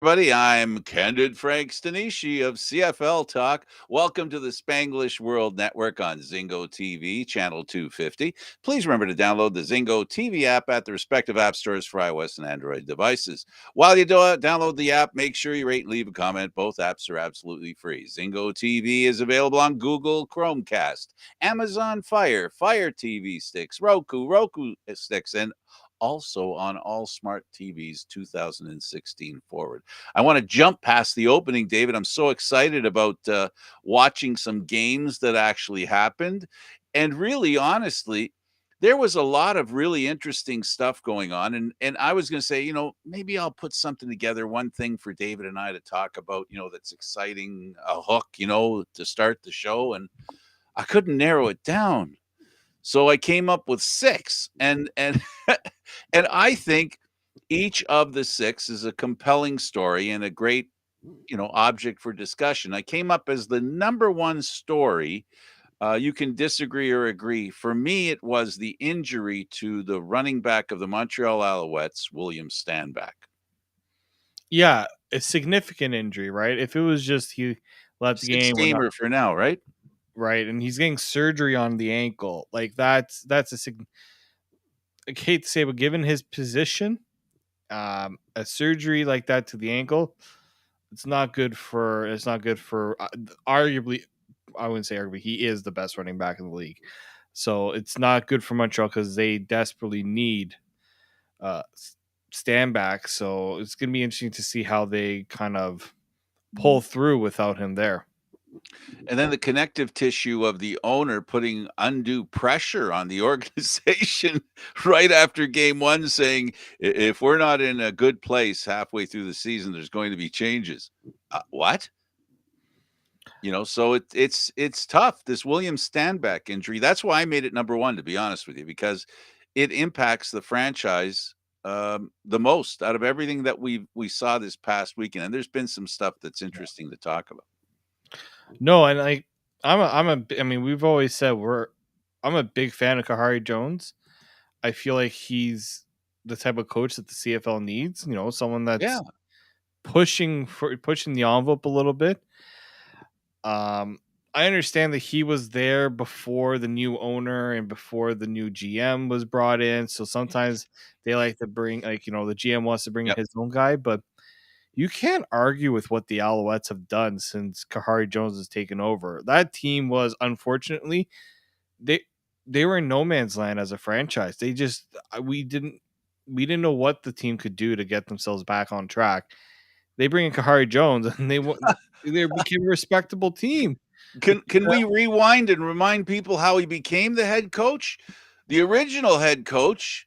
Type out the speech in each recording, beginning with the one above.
Everybody, I'm Candid Frank Stanisci of CFL Talk. Welcome to the Spanglish World Network on Zingo TV, channel 250. Please remember to download the Zingo TV app at the respective app stores for iOS and Android devices. While you download the app, make sure you rate and leave a comment. Both apps are absolutely free. Zingo TV is available on Google Chromecast, Amazon Fire, Fire TV sticks, Roku sticks, and also on all smart TVs 2016 forward. I want to jump past the opening, David. I'm so excited about watching some games that actually happened. And really, honestly, there was a lot of really interesting stuff going on. And I was going to say, maybe I'll put something together, one thing for David and I to talk about, that's exciting, a hook, to start the show. And I couldn't narrow it down. So I came up with six. And and I think each of the six is a compelling story and a great, object for discussion. I came up as the number one story. You can disagree or agree. For me, it was the injury to the running back of the Montreal Alouettes, William Stanback. Yeah, a significant injury, right? If it was just he left the Six game or not, gamer for now, right? right, and he's getting surgery on the ankle, like that's I hate to say, but given his position, a surgery like that to the ankle, it's not good for arguably. I wouldn't say arguably, he is the best running back in the league, so it's not good for Montreal because they desperately need uh stand back. So it's gonna be interesting to see how they kind of pull through without him there. And then the connective tissue of the owner putting undue pressure on the organization right after game one, saying, If we're not in a good place halfway through the season, there's going to be changes." What? So it's tough. This William Stanback injury. That's why I made it number one, to be honest with you, because it impacts the franchise the most out of everything that we saw this past weekend. And there's been some stuff that's interesting to talk about. No, and I mean, we've always said I'm a big fan of Kahari Jones. I feel like he's the type of coach that the CFL needs. Someone Yeah. that's pushing the envelope a little bit. I understand that he was there before the new owner and before the new GM was brought in. So sometimes they like to bring, the GM wants to bring in Yep. his own guy, but you can't argue with what the Alouettes have done since Kahari Jones has taken over. That team was, unfortunately, they they were in no man's land as a franchise. They just we didn't know what the team could do to get themselves back on track. They bring in Kahari Jones and they became a respectable team. Can we rewind and remind people how he became the head coach? The original head coach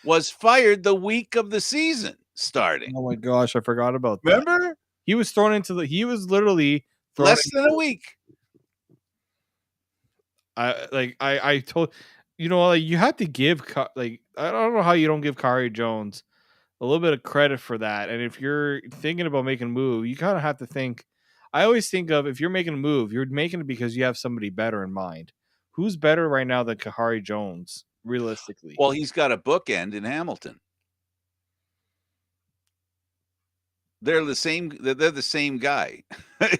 was fired the week of the season starting. Oh my gosh, I forgot about that. Remember? He was literally thrown Less than a week. I told like you have to give like I don't know how you don't give Kari Jones a little bit of credit for that. And if you're thinking about making a move, you kind of have to think. I always think of, if you're making a move, you're making it because you have somebody better in mind. Who's better right now than Kahari Jones, realistically? Well, he's got a bookend in Hamilton. They're the same guy,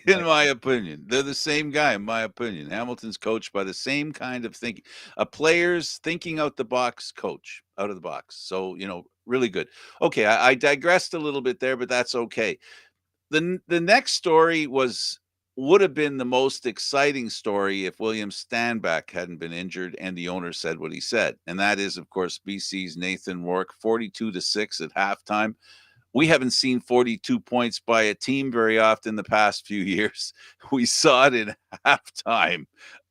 in my opinion. They're the same guy, in my opinion. Hamilton's coached by the same kind of thinking, a player's thinking out the box coach, out of the box. So, really good. Okay, I digressed a little bit there, but that's okay. The next story would have been the most exciting story if William Stanback hadn't been injured and the owner said what he said. And that is, of course, BC's Nathan Rourke, 42-6 at halftime. We haven't seen 42 points by a team very often the past few years. We saw it in halftime.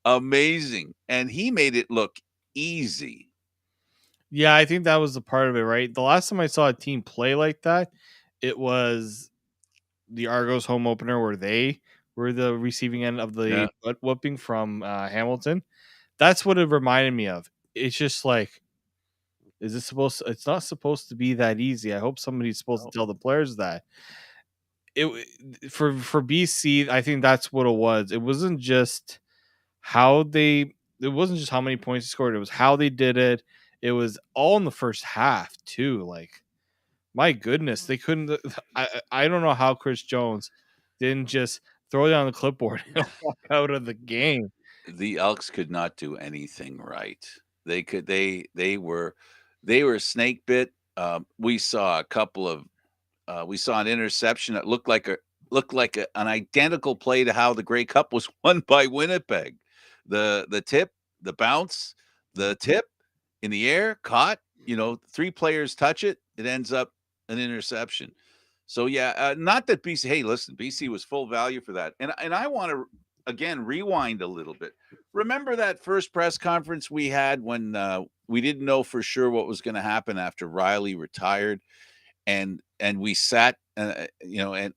Amazing. And he made it look easy. Yeah, I think that was the part of it, right? The last time I saw a team play like that, it was the Argos home opener where they were the receiving end of the Yeah. butt whooping from Hamilton. That's what it reminded me of. It's just like, is this supposed to, it's not supposed to be that easy. I hope somebody's supposed to tell the players that. For BC, I think that's what it was. It wasn't just how many points they scored, it was how they did it. It was all in the first half too. Like, My goodness, they couldn't. I don't know how Chris Jones didn't just throw down the clipboard and walk out of the game. The Elks could not do anything right. They were snake bit. We saw a couple of we saw an interception that an identical play to how the Grey Cup was won by Winnipeg. The tip, the bounce, the tip in the air, caught. Three players touch it, it ends up an interception. So yeah, not that BC. Hey, listen, BC was full value for that, and I want to again rewind a little bit. Remember that first press conference we had when we didn't know for sure what was going to happen after Riley retired, and we sat, and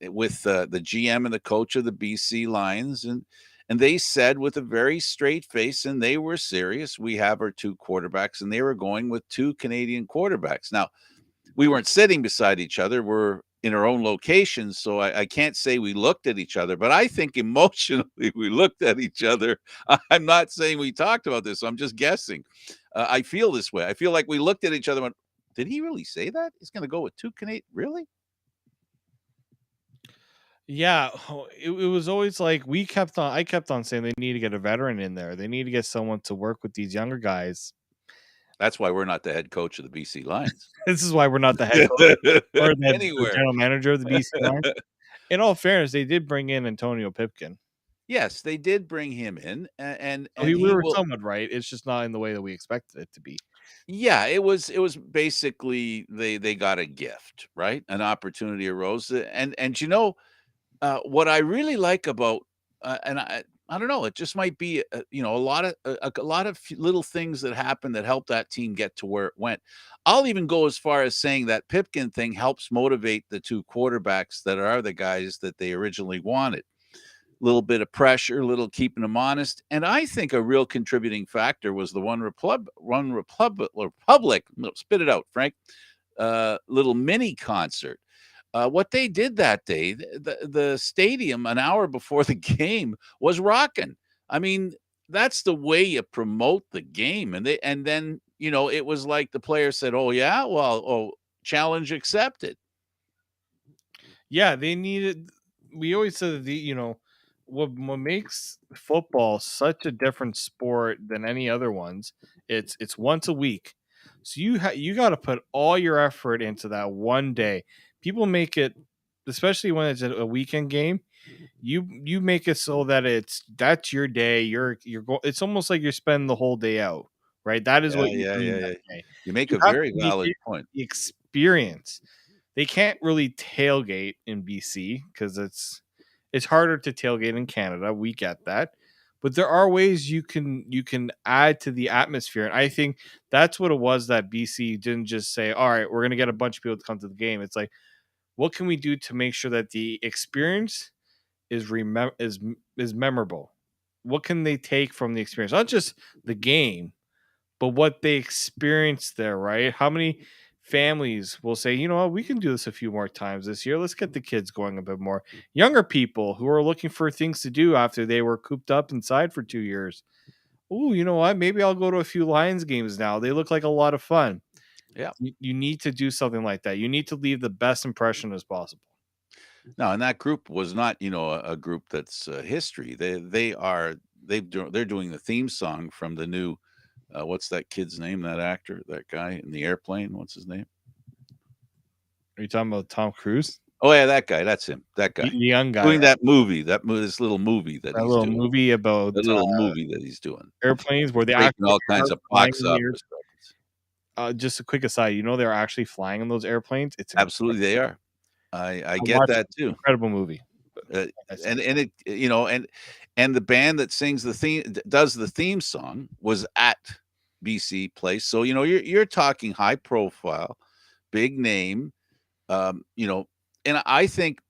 with the GM and the coach of the BC Lions, and they said with a very straight face, and they were serious. We have our two quarterbacks, and they were going with two Canadian quarterbacks. Now, we weren't sitting beside each other. We're in our own locations, so I can't say we looked at each other, but I think emotionally we looked at each other. I'm not saying we talked about this. So I'm just guessing. I feel this way. I feel like we looked at each other and went, did he really say that? He's going to go with two Canadian? Really? Yeah, it was always like I kept on saying they need to get a veteran in there. They need to get someone to work with these younger guys. That's why we're not the head coach of the BC Lions. This is why we're not the head coach or the Anywhere. general manager of the BC Lions. In all fairness, they did bring in Antonio Pipkin. Yes, they did bring him in, and So and we he were will. somewhat right. It's just not in the way that we expected it to be. Yeah, it was basically they got a gift, right? An opportunity arose, and what I really like about, and I don't know, it just might be a lot of little things that happened that helped that team get to where it went. I'll even go as far as saying that Pipkin thing helps motivate the two quarterbacks that are the guys that they originally wanted. Little bit of pressure, little keeping them honest, and I think a real contributing factor was the Republic. No, spit it out, Frank. Little mini concert. What they did that day, the stadium an hour before the game was rocking. I mean, that's the way you promote the game, and then it was like the player said, "Oh yeah, well, oh, challenge accepted." Yeah, they needed. We always said that what makes football such a different sport than any other ones. It's once a week, so you got to put all your effort into that one day. People make it, especially when it's a weekend game. You make it so that that's your day. It's almost like you're spending the whole day out, right? That is Yeah, what you're yeah, doing yeah, that yeah. day. You make You a have very to make valid it point. the experience. They can't really tailgate in BC because it's harder to tailgate in Canada. We get that. But there are ways you can add to the atmosphere. And I think that's what it was that BC didn't just say, all right, we're gonna get a bunch of people to come to the game. It's like, what can we do to make sure that the experience is memorable? What can they take from the experience? Not just the game, but what they experienced there, right? How many families will say, you know what, we can do this a few more times this year. Let's get the kids going a bit more. Younger people who are looking for things to do after they were cooped up inside for 2 years. Oh, you know what? Maybe I'll go to a few Lions games now. They look like a lot of fun. Yeah. You need to do something like that. You need to leave the best impression as possible. Now, and that group was not, a group that's history. They're doing the theme song from the new. What's that kid's name? That actor, that guy in the airplane. What's his name? Are you talking about Tom Cruise? Oh yeah, that guy. That's him. That guy The young guy, doing that movie. This little movie that that he's little doing. movie about That little movie that he's doing. airplanes where they Breaking actually all are kinds of flying box in the air. office records. Just a quick aside, they're actually flying in those airplanes. It's Absolutely, they are. I I get watched that it. too. Incredible movie. Uh, Like I said, and it and the band that sings the theme does the theme song was at BC Place. So you're talking high profile, big name. And I think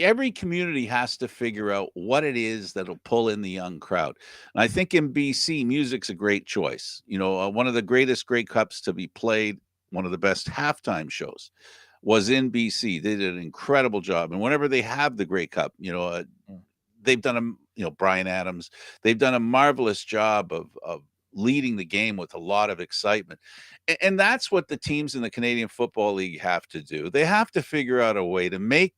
every community has to figure out what it is that'll pull in the young crowd. And I think in BC, music's a great choice. One of the greatest Grey Cups to be played, one of the best halftime shows was in BC. They did an incredible job. And whenever they have the Grey Cup, mm, they've done Brian Adams, they've done a marvelous job of leading the game with a lot of excitement. And that's what the teams in the Canadian Football League have to do. They have to figure out a way to make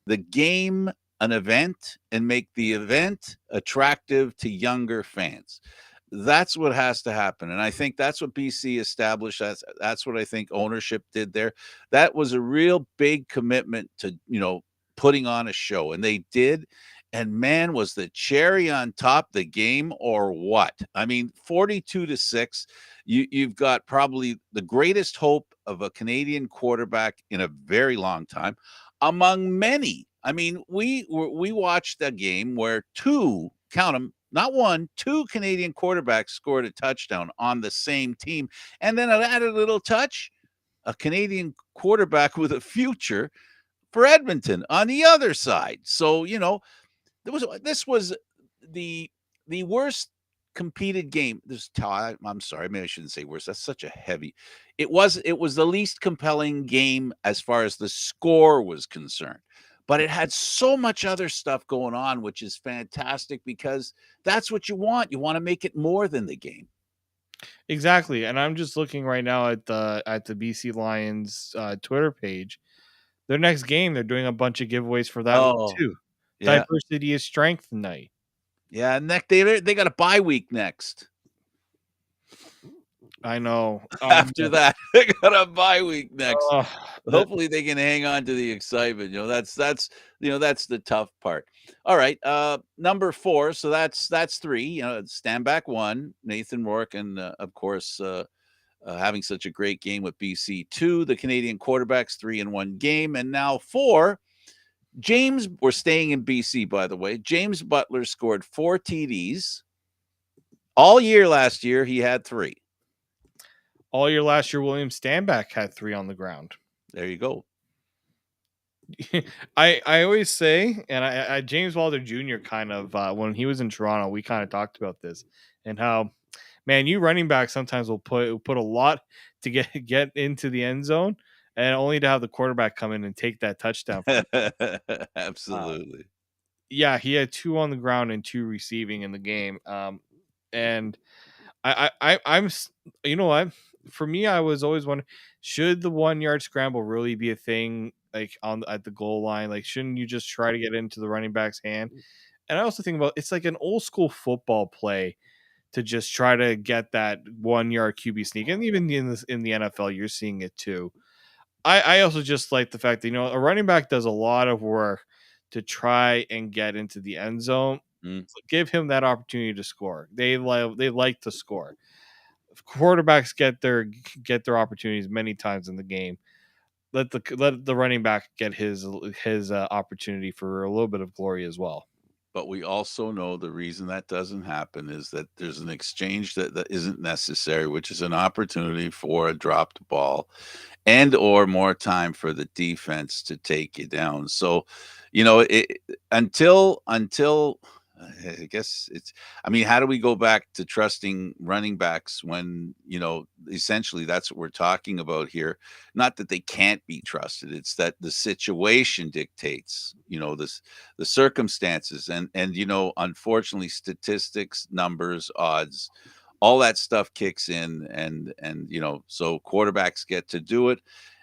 the game an event and make the event attractive to younger fans. That's what has to happen. And I think that's what BC established. That's what I think ownership did there. That was a real big commitment to, putting on a show. And they did. And man, was the cherry on top the game or what? I mean, 42-6. You've got probably the greatest hope of a Canadian quarterback in a very long time among many. I mean, we watched a game where two, count them, not one, two Canadian quarterbacks scored a touchdown on the same team, and then it added a little touch, a Canadian quarterback with a future for Edmonton on the other side. So this was the worst competed game. I'm sorry, maybe I shouldn't say worse. That's such a heavy. It was the least compelling game as far as the score was concerned. But it had so much other stuff going on, which is fantastic because that's what you want. You want to make it more than the game. Exactly. And I'm just looking right now at the BC Lions Twitter page. Their next game, they're doing a bunch of giveaways for that one Oh, too. yeah. Diversity is strength night. Yeah, next they got a bye week next. I know. After that, they got a bye week next. Uh, that Hopefully they can hang on to the excitement. That's the tough part. All right, number 4. So that's 3. Stand back 1, Nathan Rourke, and of course having such a great game with BC. 2, the Canadian quarterbacks, 3-1 game, and now 4. James, we're staying in BC, by the way. James Butler scored 4 TDs all year. Last year he had 3. all year last year, William Stanback had 3 on the ground. There you go. I always say, and I James Wilder Jr. kind of when he was in Toronto, we kind of talked about this and how, man, you running back sometimes will put a lot to get into the end zone, and only to have the quarterback come in and take that touchdown from you. Absolutely. Yeah, he had 2 on the ground and 2 receiving in the game. And I'm you know what? For me, I was always wondering, should the 1 yard scramble really be a thing like at the goal line? Like, shouldn't you just try to get into the running back's hand? And I also think about, it's like an old school football play to just try to get that 1 yard QB sneak. And even in the NFL, you're seeing it too. I also just like the fact that, a running back does a lot of work to try and get into the end zone. Mm. So give him that opportunity to score. They like to score. Quarterbacks get their opportunities many times in the game. Let the running back get his opportunity for a little bit of glory as well. But we also know the reason that doesn't happen is that there's an exchange that isn't necessary, which is an opportunity for a dropped ball and or more time for the defense to take you down. So, it, until I guess it's. I mean, how do we go back to trusting running backs when essentially that's what we're talking about here? Not that they can't be trusted; it's that the situation dictates. This the circumstances and unfortunately statistics, numbers, odds, all that stuff kicks in and so quarterbacks get to do it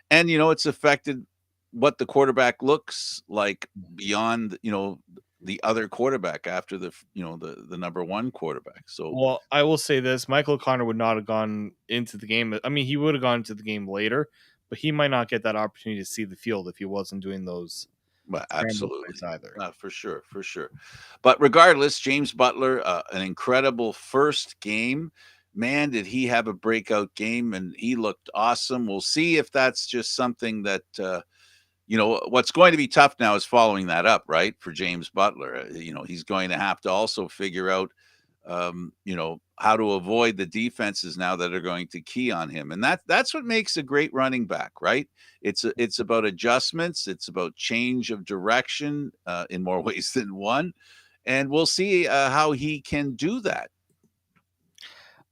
and it's affected what the quarterback looks like beyond the other quarterback after the number 1 quarterback. So Well, I will say this: Michael O'Connor would not have gone into the game. I mean, he would have gone into the game later, but he might not get that opportunity to see the field if he wasn't doing those but scramble absolutely. plays either. For sure, for sure. But regardless, James Butler, an incredible first game. Man, did he have a breakout game and he looked awesome. We'll see if that's just something that what's going to be tough now is following that up, right? For James Butler, he's going to have to also figure out how to avoid the defenses now that are going to key on him. And that's what makes a great running back, right? It's about adjustments. It's about change of direction in more ways than one. And we'll see how he can do that.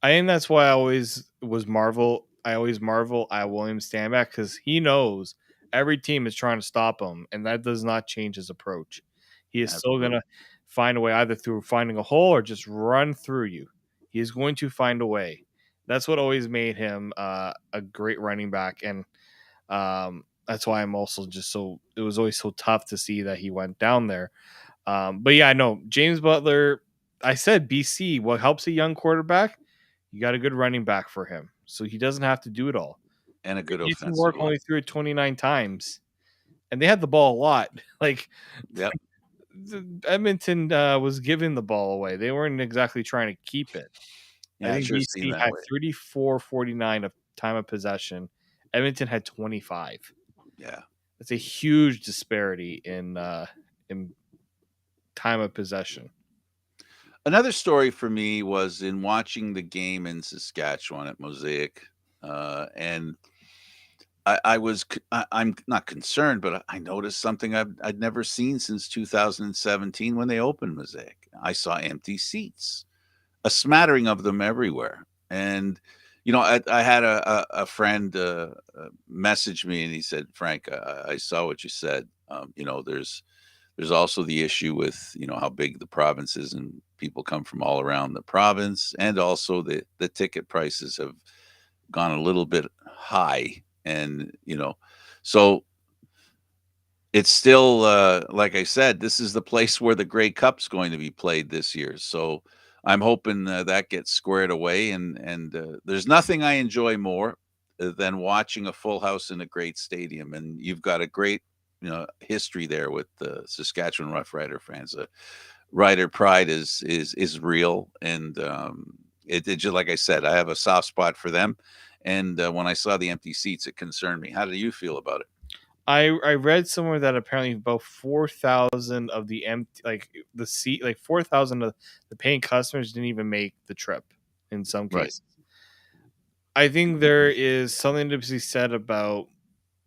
I think that's why I always marvel at William Stanback, because he knows every team is trying to stop him, and that does not change his approach. He is still Absolutely. gonna find a way, either through finding a hole or just run through you. He is going to find a way. That's what always made him a great running back, and that's why I'm also just so. It was always so tough to see that he went down there. But yeah, no, James Butler. I said BC. What helps a young quarterback? You got a good running back for him, so he doesn't have to do it all. And a good Jason offensive Warwick line. only threw it 29 times, and they had the ball a lot. Like Yep. Edmonton was giving the ball away. They weren't exactly trying to keep it. I Yeah, it think sure seemed BC that had way. 34-49 of time of possession. Edmonton had 25. Yeah. That's a huge disparity in time of possession. Another story for me was in watching the game in Saskatchewan at Mosaic, and I'm not concerned, but I noticed something I'd never seen since 2017 when they opened Mosaic. I saw empty seats, a smattering of them everywhere, and I had a friend message me, and he said, "Frank, I saw what you said. There's also the issue with how big the province is, and people come from all around the province, and also the ticket prices have gone a little bit high, and so it's still like I said, this is the place where the Grey Cup's going to be played this year. So I'm hoping that gets squared away, and there's nothing I enjoy more than watching a full house in a great stadium, and you've got a great history there with the Saskatchewan Roughrider fans. Rider pride is real, and it just like I said, I have a soft spot for them. And when I saw the empty seats, it concerned me. How do you feel about it? I read somewhere that apparently about 4,000 of the empty the seat 4,000 of the paying customers didn't even make the trip in some Right. cases. I think there is something to be said about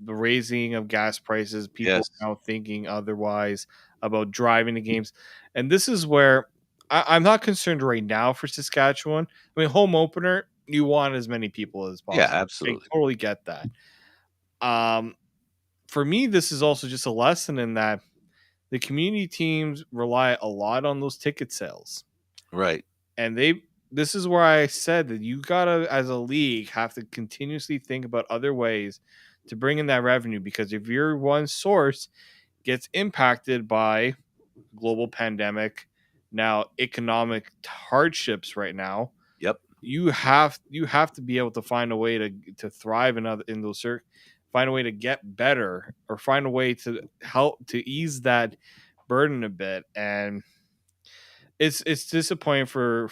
the raising of gas prices, people Yes. now thinking otherwise about driving the games. And this is where I'm not concerned right now for Saskatchewan. I mean, home opener, you want as many people as Yeah. possible. I Absolutely. totally get that. Um, for me, this is also just a lesson in that the community teams rely a lot on those ticket sales. Right. And this is where I said that you gotta, as a league, have to continuously think about other ways to bring in that revenue, because if your one source gets impacted by global pandemic, now economic hardships right now, Yep. you have to be able to find a way to thrive in those find a way to get better, or find a way to help to ease that burden a bit. And it's disappointing for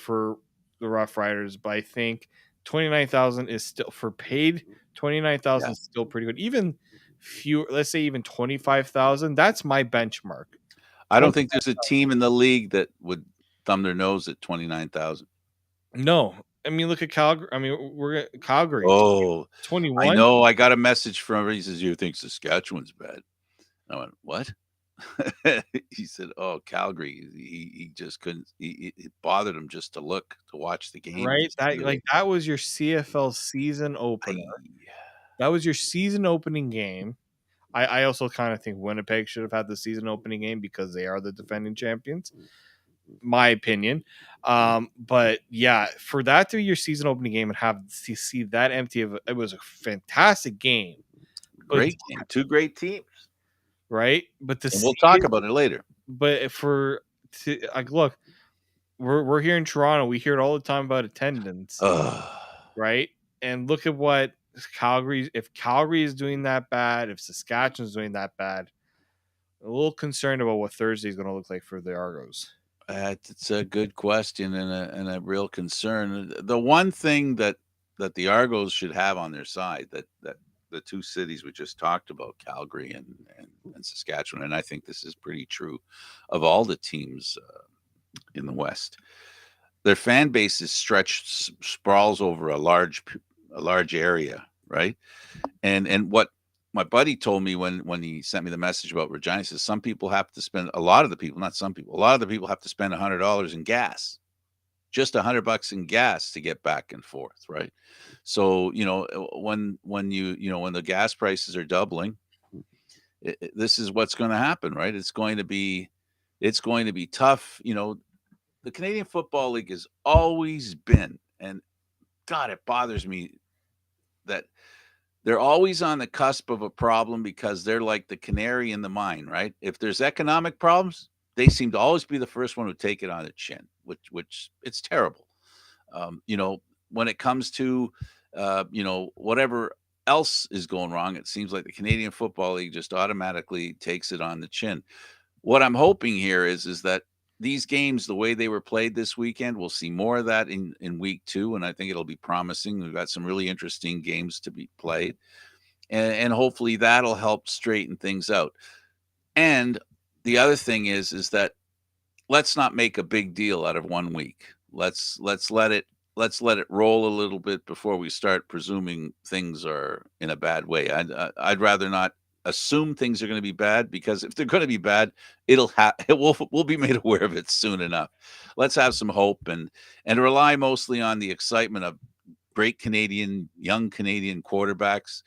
the Rough Riders, but I think 29,000 is still for paid 29,000 Yeah. is still pretty good. Even few, let's say even 25,000. That's my benchmark. I don't 20, think there's a team in the league that would thumb their nose at 29,000. no, I mean look at Calgary. I mean we're at Calgary Oh, I 21, know. I got a message from him. He says, "You think Saskatchewan's bad?" I went, "What?" He said, "Oh, Calgary." He just couldn't. It bothered him just to watch the game and right? to see That the way. that was your CFL season I, opener. That was your season opening game. I also kind of think Winnipeg should have had the season opening game because they are the defending champions. My opinion. But yeah, for that to be your season opening game and have to see that empty of it was a fantastic game. But Great game, two great teams, right, but to and we'll see talk it, about it later. but for to like look, we're here in Toronto. We hear it all the time about attendance, Ugh. right? And look at what Calgary. If Calgary is doing that bad, if Saskatchewan's doing that bad, a little concerned about what Thursday is going to look like for the Argos. It's a good question and a real concern. The one thing that the Argos should have on their side, that the two cities we just talked about, Calgary and Saskatchewan, and I think this is pretty true of all the teams in the West. Their fan base is stretched, sprawls over a large area, right? And what my buddy told me when he sent me the message about Regina, he says some people have to spend, a lot of the people, not some people, a lot of the people have to spend $100 in gas, just $100 in gas to get back and forth, right? So when when the gas prices are doubling, this is what's going to happen, right? It's going to be tough, the Canadian Football League has always been, and God, it bothers me that they're always on the cusp of a problem because they're like the canary in the mine, right? If there's economic problems, they seem to always be the first one to take it on the chin, which it's terrible. You know, when it comes to whatever else is going wrong, it seems like the Canadian Football League just automatically takes it on the chin. What I'm hoping here is that these games, the way they were played this weekend, we'll see more of that in week 2, and I think it'll be promising. We've got some really interesting games to be played, and hopefully that'll help straighten things out. And the other thing is that let's not make a big deal out of 1 week. Let's let it roll a little bit before we start presuming things are in a bad way. I'd rather not assume things are going to be bad, because if they're going to be bad, we'll be made aware of it soon enough. Let's have some hope and rely mostly on the excitement of great young Canadian quarterbacks.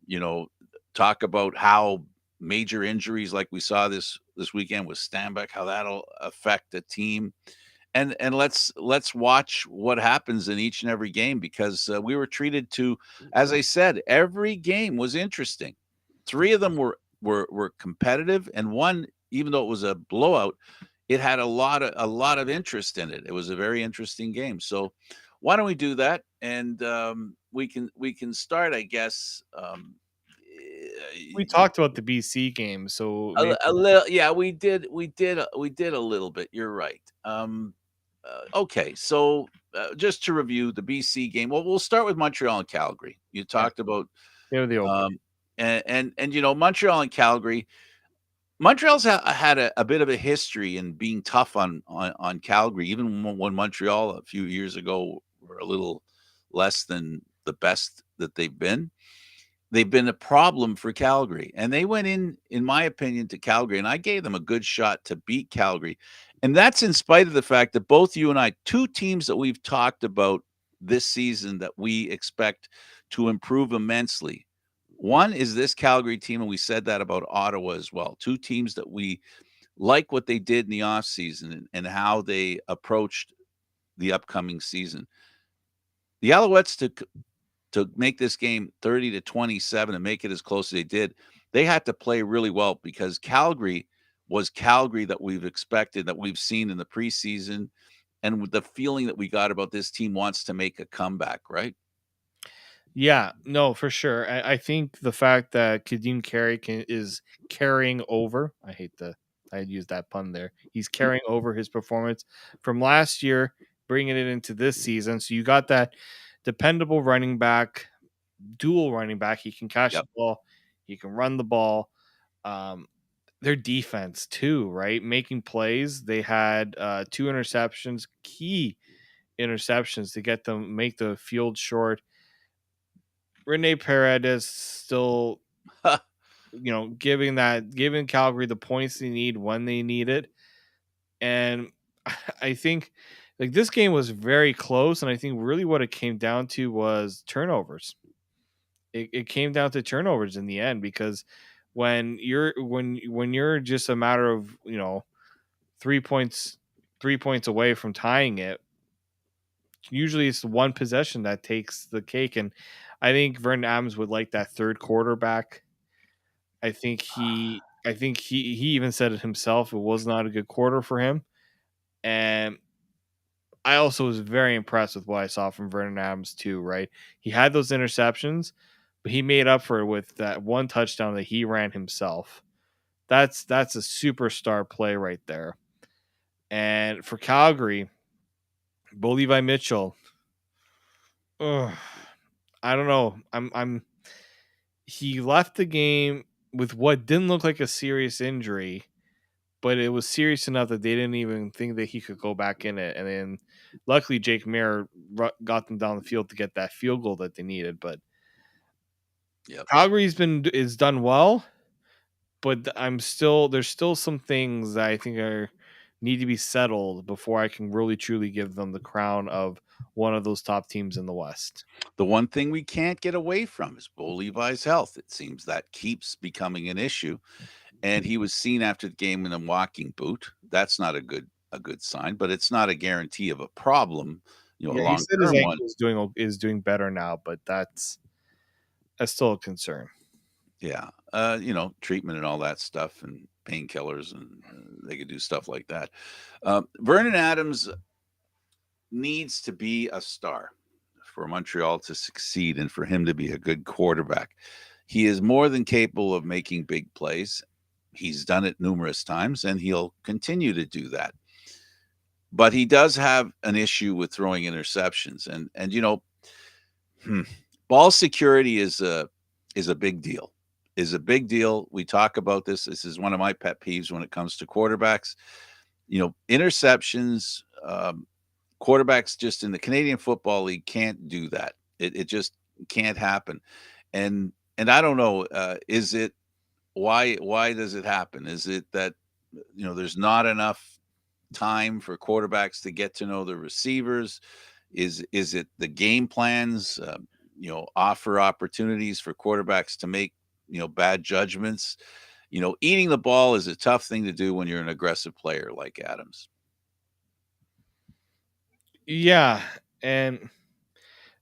You know, talk about how major injuries like we saw this weekend with Stanback, how that'll affect the team. And let's watch what happens in each and every game, because we were treated to, as I said, every game was interesting. 3 of them were competitive, and one, even though it was a blowout, it had a lot of interest in it. It was a very interesting game. So why don't we do that? And we can start, I guess. We talked about the BC game, so maybe A little, yeah, we did a little bit. You're right. Okay, so just to review the BC game, well, we'll start with Montreal and Calgary. You yeah, talked about they were the opener. um, and Montreal and Calgary. Montreal's had a bit of a history in being tough on Calgary, even when Montreal a few years ago were a little less than the best that they've been. They've been a problem for Calgary, and they went in my opinion, to Calgary, and I gave them a good shot to beat Calgary, and that's in spite of the fact that both you and I, 2 teams that we've talked about this season that we expect to improve immensely. One is this Calgary team, and we said that about Ottawa as well. 2 teams that we like what they did in the offseason and how they approached the upcoming season. The Alouettes to make this game 30-27 and make it as close as they did, they had to play really well, because Calgary was Calgary that we've expected, that we've seen in the preseason, and with the feeling that we got about this team wants to make a comeback, right? Yeah, no, for sure. I think the fact that Kadeem Carey is carrying over, I used that pun there. He's carrying over his performance from last year, bringing it into this season. So you got that dependable running back, dual running back. He can catch the Yep. ball, he can run the ball. Um, their defense too, right? Making plays. They had 2 interceptions, key interceptions to get them make the field short. Rene Paredes still, giving Calgary the points they need when they need it. And I think like this game was very close, and I think really what it came down to was turnovers. It came down to turnovers in the end, because when you're just a matter of 3 points 3 points away from tying it, usually it's the one possession that takes the cake. And I think Vernon Adams would like that third quarterback. I think he even said it himself. It was not a good quarter for him. And I also was very impressed with what I saw from Vernon Adams too, right? He had those interceptions, but he made up for it with that one touchdown that he ran himself. That's a superstar play right there. And for Calgary, Bo Levi Mitchell, ugh, I don't know. I'm he left the game with what didn't look like a serious injury, but it was serious enough that they didn't even think that he could go back in it. And then luckily Jake Mayer got them down the field to get that field goal that they needed. But Yep. Calgary's been is done well, but there's still some things that I think are need to be settled before I can really truly give them the crown of one of those top teams in the West. The one thing we can't get away from is Bo Levi's health. It seems that keeps becoming an issue, and he was seen after the game in a walking boot. That's not a good a good sign, but it's not a guarantee of a problem, a Yeah, he long said his term one. ankle is doing better now, but that's still a concern. Yeah, treatment and all that stuff, and painkillers, and they could do stuff like that. Vernon Adams needs to be a star for Montreal to succeed and for him to be a good quarterback. He is more than capable of making big plays. He's done it numerous times, and he'll continue to do that. But he does have an issue with throwing interceptions, and hmm, ball security is a big deal. Is a big deal. We talk about this. This is one of my pet peeves when it comes to quarterbacks. Interceptions. Quarterbacks just in the Canadian Football League can't do that. It just can't happen. And I don't know. Is it why does it happen? Is it that there's not enough time for quarterbacks to get to know the receivers? Is it the game plans? Offer opportunities for quarterbacks to make bad judgments. Eating the ball is a tough thing to do when you're an aggressive player like Adams. Yeah, and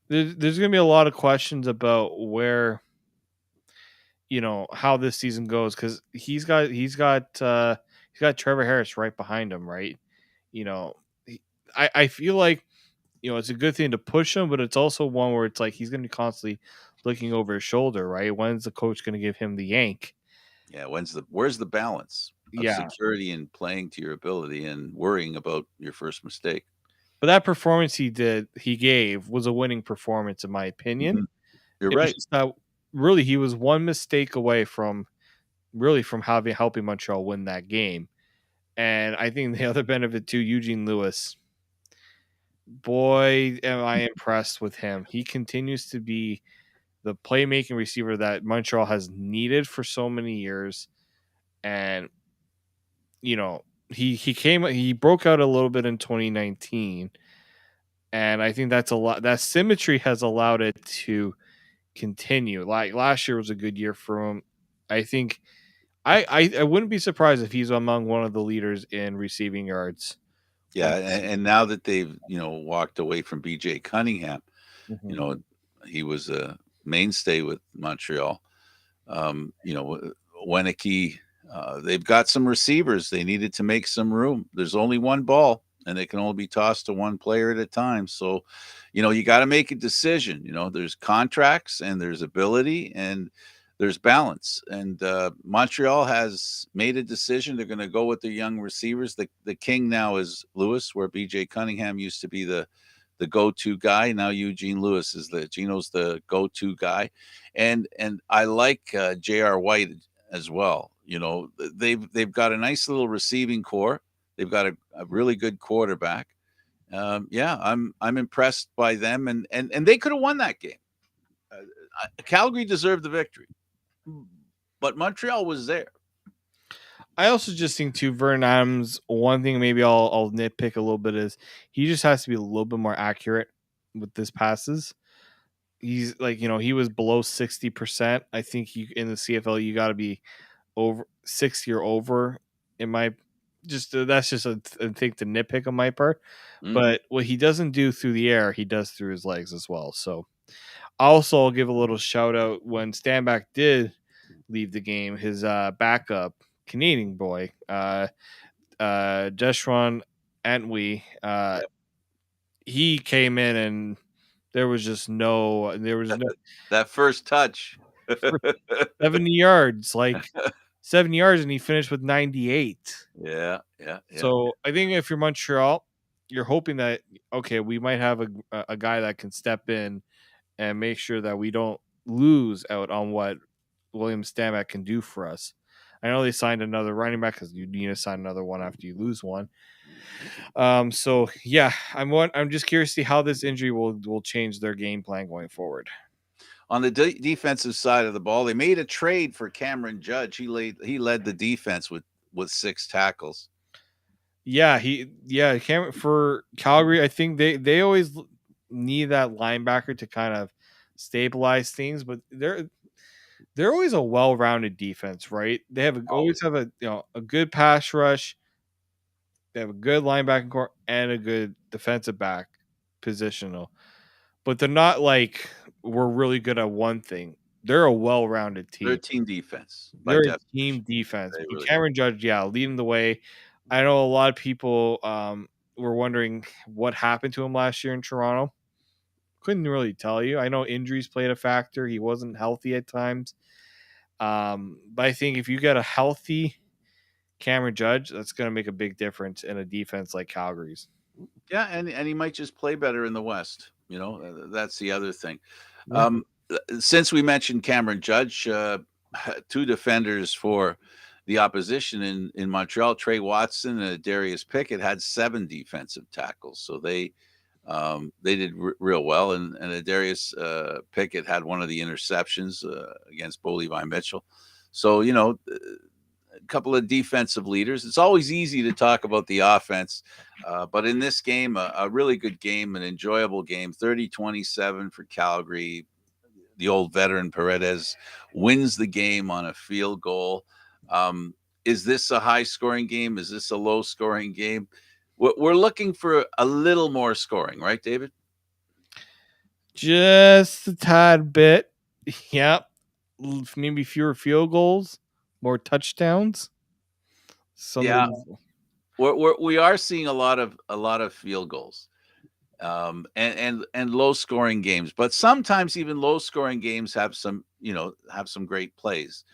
there's going to be a lot of questions about where how this season goes because he's got Trevor Harris right behind him, right? You know, I feel like it's a good thing to push him, but it's also one where it's like he's going to be constantly looking over his shoulder, right? When's the coach going to give him the yank? Yeah, where's the balance of Yeah, security and playing to your ability and worrying about your first mistake? but that performance he gave was a winning performance in my opinion. Mhm. You're It was right. just that really he was one mistake away from having helping Montreal win that game. And I think the other benefit too, Eugene Lewis. Boy, am I impressed with him. He continues to be the playmaking receiver that Montreal has needed for so many years. And he broke out a little bit in 2019. And I think that's a lot. That symmetry has allowed it to continue. Like last year was a good year for him. I think I wouldn't be surprised if he's among one of the leaders in receiving yards Yeah, on the and season. now that they've walked away from B.J. Cunningham, you Mhm. know he was a mainstay with Montreal. Wenicky, they've got some receivers. They needed to make some room. There's only one ball, and it can only be tossed to one player at a time. So, you got to make a decision. There's contracts and there's ability and there's balance. And Montreal has made a decision. They're going to go with the young receivers. The king now is Lewis, where B.J. Cunningham used to be the go-to guy. Now Eugene Lewis is Gino's the go-to guy, and I like J.R. White as well. They've got a nice little receiving core. They've got a really good quarterback. Yeah, I'm impressed by them, and they could have won that game. Calgary deserved the victory, but Montreal was there. I also just think too, Vern Adams. One thing maybe I'll nitpick a little bit is he just has to be a little bit more accurate with his passes. He's like he was below 60%. I think you in the CFL you got to be over 60 or over. In my just that's just a thing to nitpick on my part. Mm-hmm. But what he doesn't do through the air, he does through his legs as well. So also, I'll give a little shout out when Stanback did leave the game. His backup Canadian boy, Deshron Antwi, he came in and there was no That first touch. for 70 yards, like 70 yards, and he finished with 98. Yeah, yeah, yeah. So I think if you're Montreal, you're hoping that okay, we might have a guy that can step in and make sure that we don't lose out on what William Stanback can do for us. I know they signed another running back because you need to sign another one after you lose one. So yeah, I'm just curious to see how this injury will change their game plan going forward. On the defensive side of the ball, they made a trade for Cameron Judge. He led the defense with 6 tackles. For Calgary, I think they always need that linebacker to kind of stabilize things, but they're always a well-rounded defense, right? They have always Always. have a a good pass rush. They have a good linebacking core and a good defensive back positional, but they're not like we're really good at one thing. They're a well-rounded They're a team. team defense by They're a team definition. defense. They But really are. Cameron Judge, yeah, leading the way. I know a lot of people were wondering what happened to him last year in Toronto. Couldn't really tell you. I know injuries played a factor. He wasn't healthy at times. But I think if you get a healthy Cameron Judge, that's going to make a big difference in a defense like Calgary's. Yeah, and he might just play better in the West. That's the other thing. Yeah. Um, since we mentioned Cameron Judge, two defenders for the opposition in Montreal, Trey Watson and Darius Pickett had 7 defensive tackles, so they did real well. And Darius Pickett had one of the interceptions against Bo Levi Mitchell. So a couple of defensive leaders. It's always easy to talk about the offense, but in this game, a really good game, an enjoyable game, 30-27 for Calgary. The old veteran Paredes wins the game on a field goal. Is this a high scoring game? Is this a low scoring game? We're looking for a little more scoring, right, David? Just a tad bit. Yep. Maybe fewer field goals, more touchdowns. Some of Yeah, these. we are seeing a lot of field goals, and low scoring games. But sometimes even low scoring games have some great plays.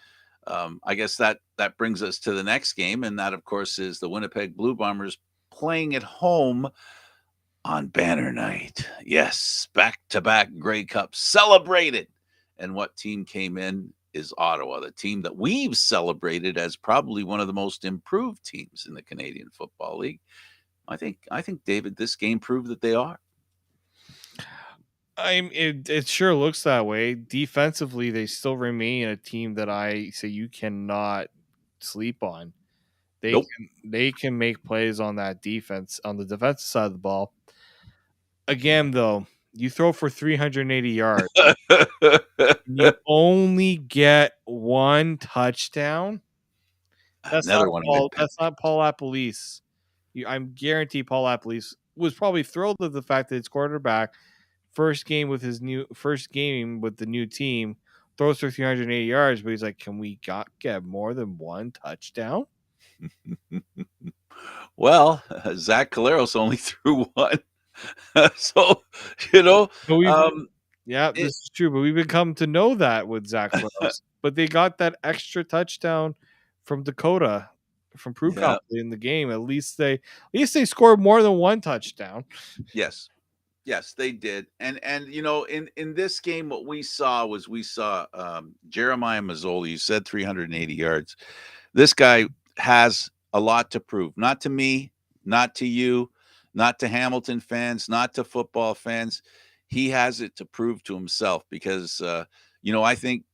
I guess that brings us to the next game, and that of course is the Winnipeg Blue Bombers playing at home on Banner Night. Yes, back to back Grey Cup celebrated. And what team came in is Ottawa, the team that we've celebrated as probably one of the most improved teams in the Canadian Football League. I think David, this game proved that they are. It sure looks that way. Defensively, they still remain a team that I say you cannot sleep on. Nope. They can make plays on that defense on the defensive side of the ball. Again, though, you throw for 380 yards. You only get one touchdown. That's not Another one of my Paul. pet That's not Paul Lapolice. I'm guarantee Paul Lapolice was probably thrilled at the fact that his quarterback first game with the new team throws for 380 yards, but he's like, can we get more than one touchdown? Well, Zach Caleros only threw one. So, you know, But we've um, Yeah, it, this is true, but we've come to know that with Zach Close. But they got that extra touchdown from Dakota from Prukop yeah, in the game. At least they scored more than one touchdown. yes. Yes, they did. And in this game, what we saw Jeremiah Mazzoli. You said 380 yards. This guy has a lot to prove. Not to me, not to you, not to Hamilton fans, not to football fans. He has it to prove to himself because I think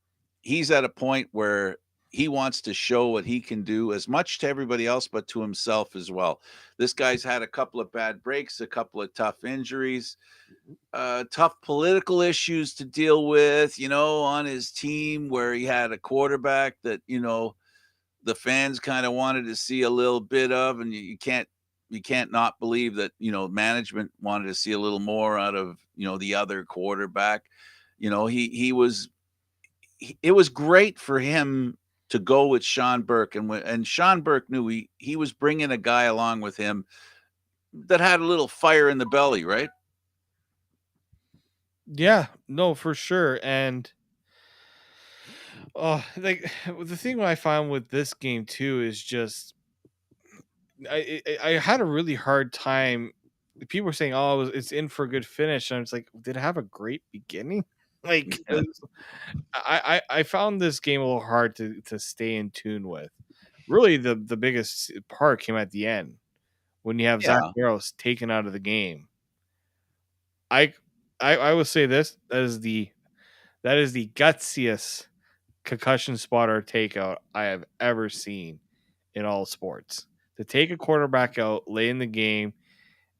he's at a point where he wants to show what he can do as much to everybody else, but to himself as well. This guy's had a couple of bad breaks, a couple of tough injuries, tough political issues to deal with, on his team where he had a quarterback that, the fans kind of wanted to see a little bit of, and you can't not believe that, management wanted to see a little more out of, the other quarterback. It was great for him to go with Sean Burke, and Sean Burke knew he was bringing a guy along with him that had a little fire in the belly, right? Yeah, no, for sure. And like the thing I found with this game too is just I had a really hard time. People were saying, "Oh, it's in for a good finish," and I was like, "Did it have a great beginning?" Like, Yeah. I found this game a little hard to stay in tune with. Really, the biggest part came at the end when you have Zach Yeah. Barrows taken out of the game. I I will say this: that is the gutsiest concussion spotter takeout I have ever seen in all sports. To take a quarterback out late in the game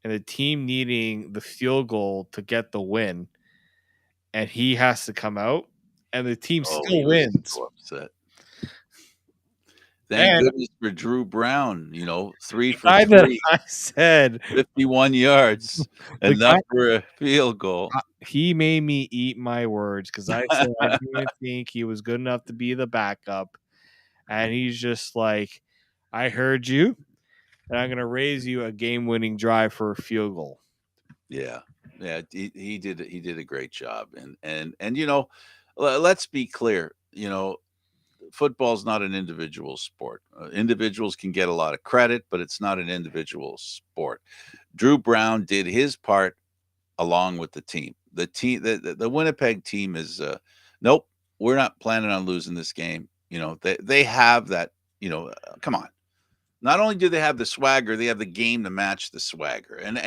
and the team needing the field goal to get the win, and he has to come out, and the team Oh, still he was wins. so upset. Thank And goodness for Drew Brown, 3 the for guy that 3, I said, 51 yards, the guy enough for a field goal. he made me eat my words because I said I didn't think he was good enough to be the backup, and he's just like, "I heard you, and I'm gonna raise you a game-winning drive for a field goal." Yeah. Yeah, he did a great job, and let's be clear, football's not an individual sport. Individuals can get a lot of credit, but it's not an individual sport. Drew Brown did his part along with the team. The Winnipeg team is nope, we're not planning on losing this game. They have that, come on. Not only do they have the swagger, they have the game to match the swagger. And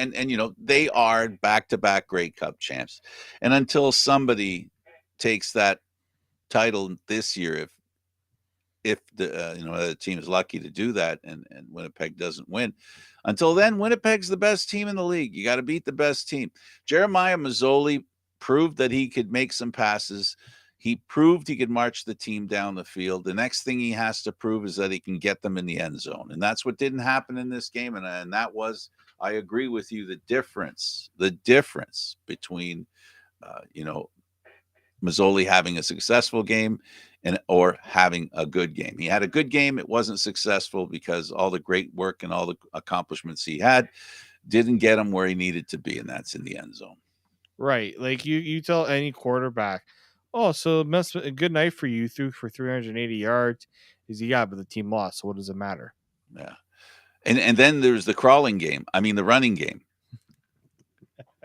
they are back-to-back Grey Cup champs. And until somebody takes that title this year, if the team is lucky to do that, and Winnipeg doesn't win. Until then, Winnipeg's the best team in the league. You got to beat the best team. Jeremiah Mazzoli proved that he could make some passes. He proved he could march the team down the field. The next thing he has to prove is that he can get them in the end zone, and that's what didn't happen in this game. And that was, I agree with you, the difference between Mazzoli having a successful game or having a good game. He had a good game. It wasn't successful because all the great work and all the accomplishments he had didn't get him where he needed to be, and that's in the end zone. Right, like you tell any quarterback, "Oh, so a good night for you. Threw for 380 yards." He's yeah, but the team lost. So what does it matter? Yeah. And then there's the crawling game. I mean, the running game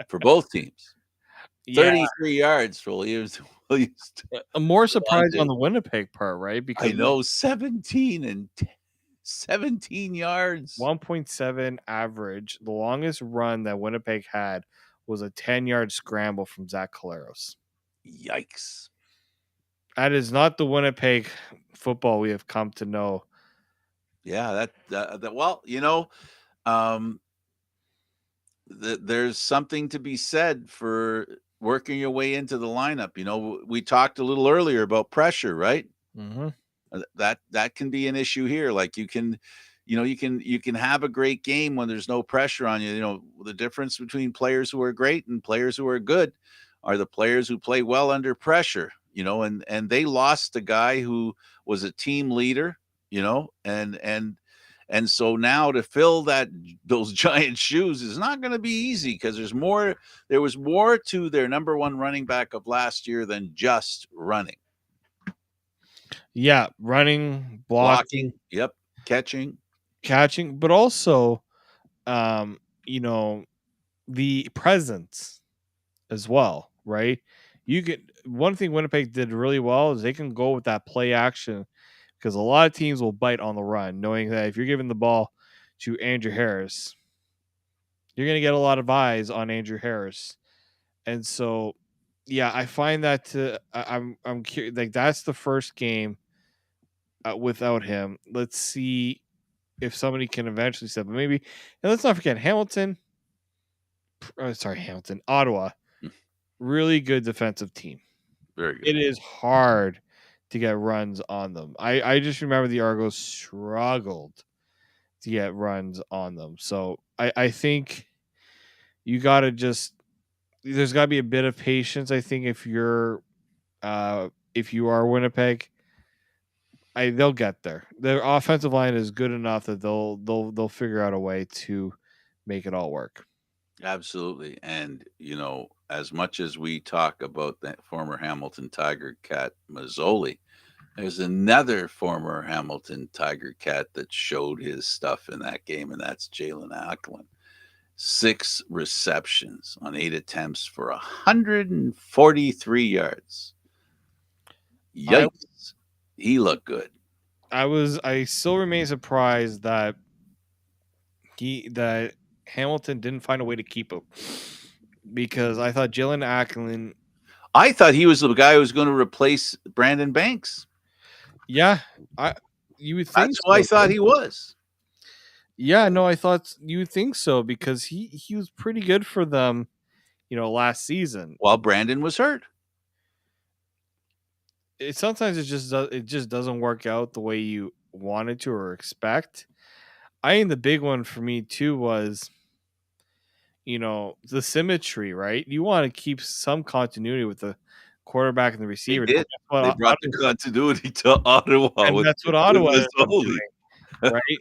for both teams. Yeah, 33 yards for Williams. I'm more surprised on Delonte. the Winnipeg part, right? I Because know, 17 yards. 1.7 average. The longest run that Winnipeg had was a 10-yard scramble from Zach Caleros. Yikes. That is not the Winnipeg football we have come to know. Yeah, well, um, there's something to be said for working your way into the lineup. We talked a little earlier about pressure, right? Mm-hmm. That can be an issue here. Like you can have a great game when there's no pressure on you. The difference between players who are great and players who are good are the players who play well under pressure. And they lost a guy who was a team leader. And so now to fill those giant shoes is not going to be easy because there was more to their number one running back of last year than just running. Yeah, running, Blocking, blocking, yep, catching. catching, but also, um, you know, the presence as well, right? You could one thing Winnipeg did really well is they can go with that play action because a lot of teams will bite on the run, knowing that if you're giving the ball to Andrew Harris, you're going to get a lot of eyes on Andrew Harris, and so yeah, I find that I'm curious. Like that's the first game without him. Let's see if somebody can eventually step. But maybe, and let's not forget Hamilton. Sorry, Hamilton, Ottawa. Really good defensive team. Very It good. is hard to get runs on them. I just remember the Argos struggled to get runs on them. So I think you got to just there's got to be a bit of patience. I think if you are Winnipeg, they'll get there. Their offensive line is good enough that they'll figure out a way to make it all work. Absolutely. And, as much as we talk about that former Hamilton Tiger Cat Mazzoli, there's another former Hamilton Tiger Cat that showed his stuff in that game, and that's Jalen Acklin. 6 receptions on 8 attempts for 143 yards. I Yikes. He looked good. I still remain surprised that Hamilton didn't find a way to keep him because I thought Jalen Acklin, I thought he was the guy who was going to replace Brandon Banks. yeah, I you would think That's who I so. thought he was. Yeah, no, I thought you would think so because he was pretty good for them, last season. While Brandon was hurt. Sometimes it just doesn't work out the way you wanted to or expect. I think the big one for me too was, the symmetry, right? You want to keep some continuity with the quarterback and the They receiver. did. They brought the continuity to Ottawa And that's what with Ottawa ended up Masoli. doing, right?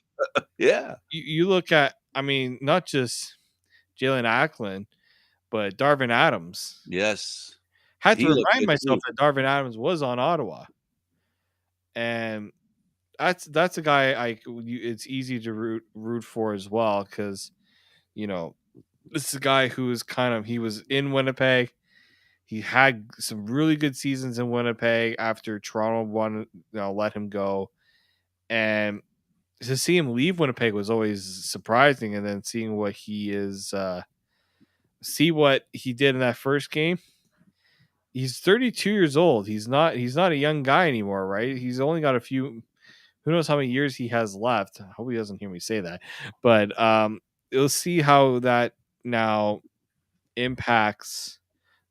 Yeah. You look at, I mean, not just Jalen Acklin, but Darvin Adams. Yes. Had to He looked remind good myself too. that Darvin Adams was on Ottawa, and that's a guy it's easy to root for as well because you know this is a guy who is he was in Winnipeg. He had some really good seasons in Winnipeg after Toronto let him go, and to see him leave Winnipeg was always surprising. And then seeing what see what he did in that first game. He's 32 years old. He's not a young guy anymore, right? He's only got a few. Who knows how many years he has left? I hope he doesn't hear me say that. But you'll see how that now impacts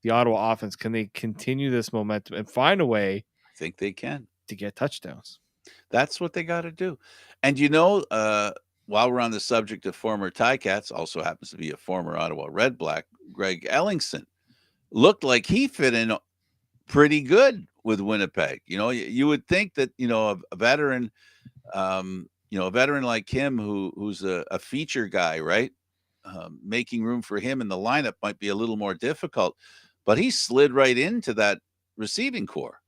the Ottawa offense. Can they continue this momentum and find a way I think they can. to get touchdowns? That's what they gotta do. And, while we're on the subject of former Ticats, also happens to be a former Ottawa Red Black, Greg Ellingson looked like he fit in pretty good with Winnipeg. You would think that, a veteran like him who's a feature guy, right? Making room for him in the lineup might be a little more difficult, but he slid right into that receiving core.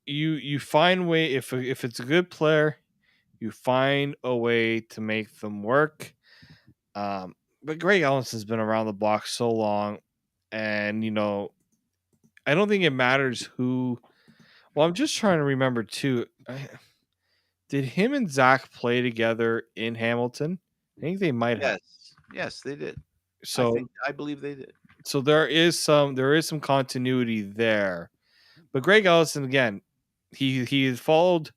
You find way if it's a good player, you find a way to make them work. But Greg Ellison's been around the block so long, and I don't think it matters who. Well, I'm just trying to remember too. Did him and Zach play together in Hamilton? I think they might have. Yes. Yes, they did. So I believe they did. there is some continuity there. But Greg Ellison again, he followed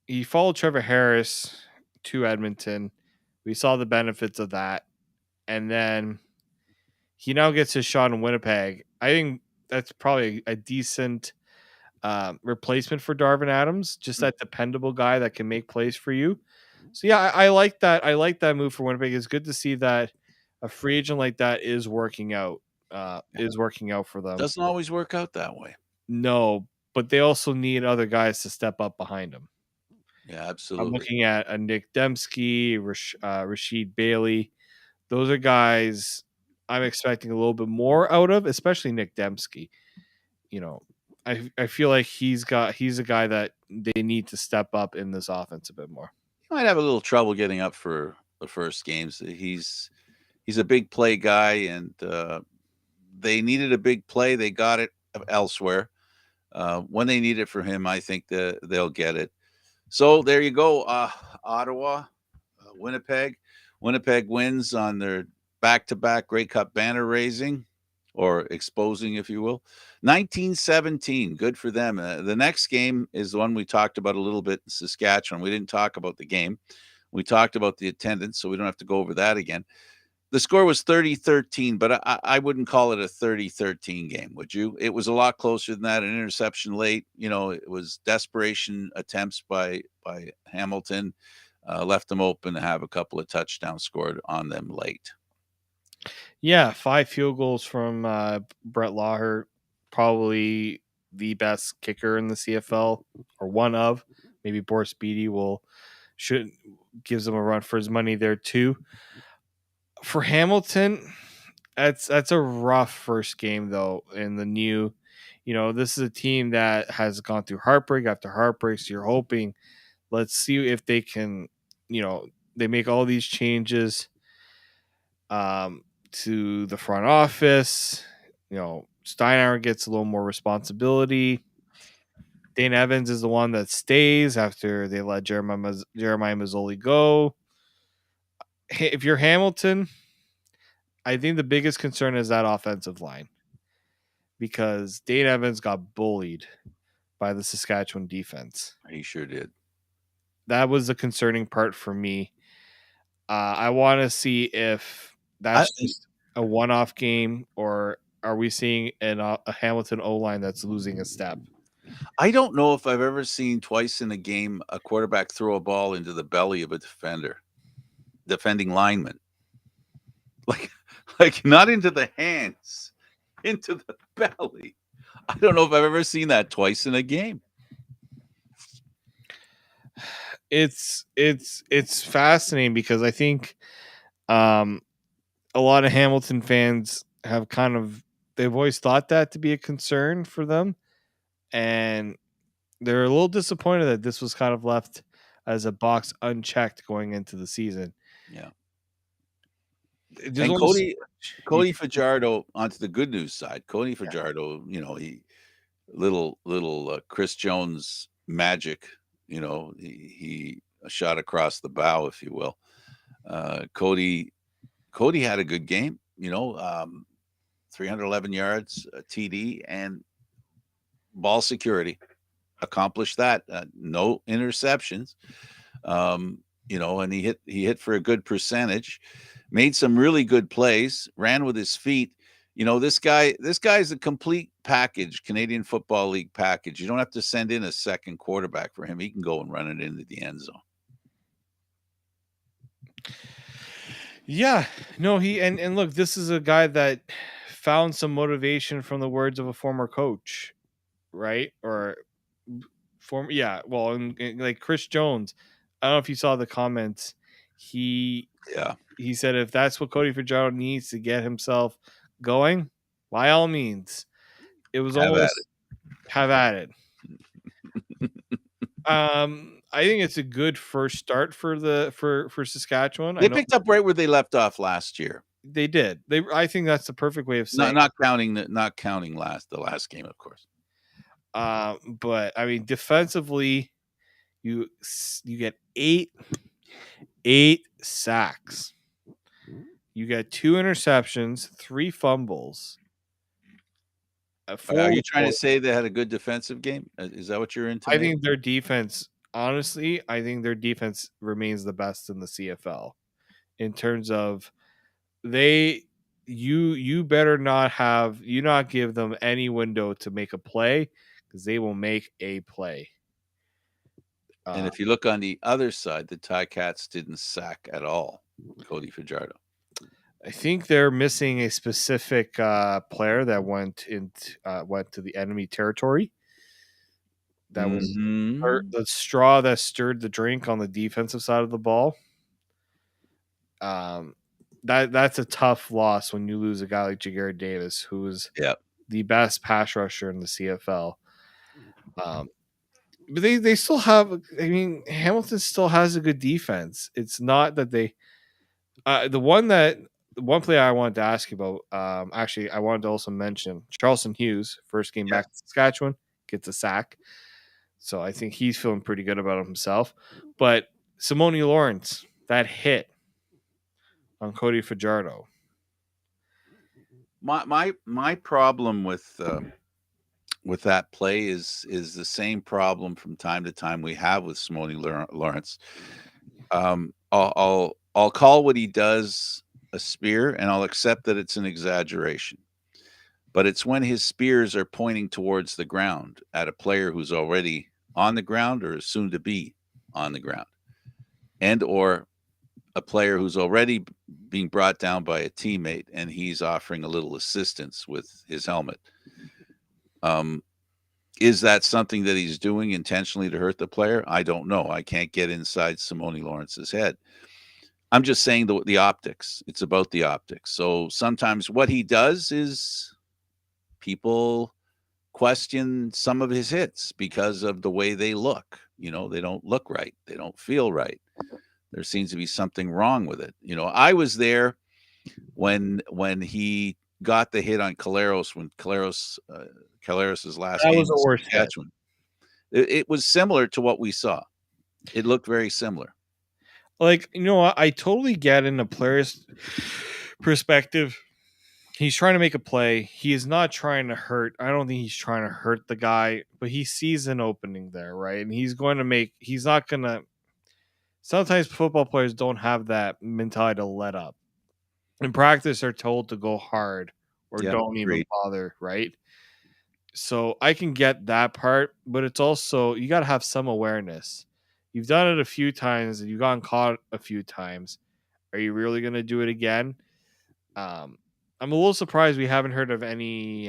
Trevor Harris to Edmonton. We saw the benefits of that, and then he now gets his shot in Winnipeg. I think that's probably a decent replacement for Darvin Adams, just that dependable guy that can make plays for you. So yeah, I like that. I like that move for Winnipeg. It's good to see that a free agent like that is working out. Is working out for them. Doesn't always work out that way. No, but they also need other guys to step up behind him. Yeah, I'm absolutely. looking at a Nick Dembski, Rashid Bailey. Those are guys I'm expecting a little bit more out of, especially Nick Dembski. You know, I feel like he's a guy that they need to step up in this offense a bit more. He might have a little trouble getting up for the first games. He's a big play guy, and they needed a big play. They got it elsewhere. When they need it for him, I think they'll get it. So there you go. Ottawa, Winnipeg. Winnipeg wins on their back-to-back Grey Cup banner raising or exposing, if you will. 1917. Good for them. The next game is the one we talked about a little bit in Saskatchewan. We didn't talk about the game. We talked about the attendance, so we don't have to go over that again. The score was 30-13, but I wouldn't call it a 30-13 game, would you? It was a lot closer than that. An interception late. It was desperation attempts by Hamilton, left them open to have a couple of touchdowns scored on them late. Yeah, 5 field goals from Brett Lawher, probably the best kicker in the CFL, or one of. Maybe Boris Beatty gives them a run for his money there too. For Hamilton, that's a rough first game though. In the new, this is a team that has gone through heartbreak after heartbreak. So you're hoping, let's see if they can, they make all these changes to the front office. Steinauer gets a little more responsibility. Dane Evans is the one that stays after they let Jeremiah Mazzoli go. If you're Hamilton, I think the biggest concern is that offensive line because Dane Evans got bullied by the Saskatchewan defense. He sure did. That was the concerning part for me. I want to see if that's just a one-off game or are we seeing a Hamilton O-line that's losing a step? I don't know if I've ever seen twice in a game a quarterback throw a ball into the belly of a defending lineman. Like like not into the hands, into the belly. I don't know if I've ever seen that twice in a game. It's fascinating because I think um a lot of Hamilton fans have they've always thought that to be a concern for them, and they're a little disappointed that this was kind of left as a box unchecked going into the season. Yeah. There's And only so Cody much you Cody Fajardo onto the good news side. Cody yeah. Fajardo, he little Chris Jones magic, he a shot across the bow, if you will. Cody had a good game, 311 yards, TD, and ball security. Accomplished that. No interceptions. And he hit for a good percentage, made some really good plays, ran with his feet. This guy's a complete package, Canadian Football League package. You don't have to send in a second quarterback for him. He can go and run it into the end zone. Yeah, no, and look, this is a guy that found some motivation from the words of a former coach, right? Or former, yeah. Well, and like Chris Jones, I don't know if you saw the comments. He Yeah, he said if that's what Cody Fajardo needs to get himself going, by all means. It was have at almost have at it. I think it's a good first start for Saskatchewan. I they know picked up right where they left off last year. they did. I think that's the perfect way of Not saying. not counting the last game, of course. But I mean, defensively, you you get eight sacks. You get 2 interceptions, 3 fumbles, Are 4 you trying to reports. say they had a good defensive game? Is that what you're I intimating? think their defense, honestly, I think their defense remains the best in the CFL in terms of they you better not give them any window to make a play because they will make a play. And Uh, if you look on the other side, the Ticats didn't sack at all Cody Fajardo. I think they're missing a specific player that went to the enemy territory. That was Mhm. the straw that stirred the drink on the defensive side of the ball. Um, that's a tough loss when you lose a guy like Jagger Davis, who is Yep. the best pass rusher in the CFL. Um, but they still have. I mean, Hamilton still has a good defense. It's not that they. The one player I wanted to ask you about. Actually, I wanted to also mention Charleston Hughes. First game Yeah. back to Saskatchewan, gets a sack. So I think he's feeling pretty good about himself. But Simone Lawrence, that hit on Cody Fajardo. My problem with that play is the same problem from time to time we have with Simone Lawrence. I'll call what he does a spear, and I'll accept that it's an exaggeration. But it's when his spears are pointing towards the ground at a player who's already on the ground or is soon to be on the ground, and or a player who's already being brought down by a teammate and he's offering a little assistance with his helmet. Um, is that something that he's doing intentionally to hurt the player? I don't know. I can't get inside Simone Lawrence's head. I'm just saying the optics. It's about the optics. So sometimes what he does is people question some of his hits because of the way they look. They don't look right. They don't feel right. There seems to be something wrong with it. I was there when he got the hit on Caleros when Caleros's last That game was in a worse hit. Saskatchewan. It was similar to what we saw. It looked very similar. Like, you know what? I totally get in a player's perspective. He's trying to make a play. He is not trying to hurt. I don't think he's trying to hurt the guy, but he sees an opening there, right? And he's not going to. Sometimes football players don't have that mentality to let up. In practice, they're told to go hard or Yeah, don't even agreed. bother, right? So I can get that part, but it's also you got to have some awareness. You've done it a few times and you've gotten caught a few times. Are you really going to do it again? Um, I'm a little surprised we haven't heard of any.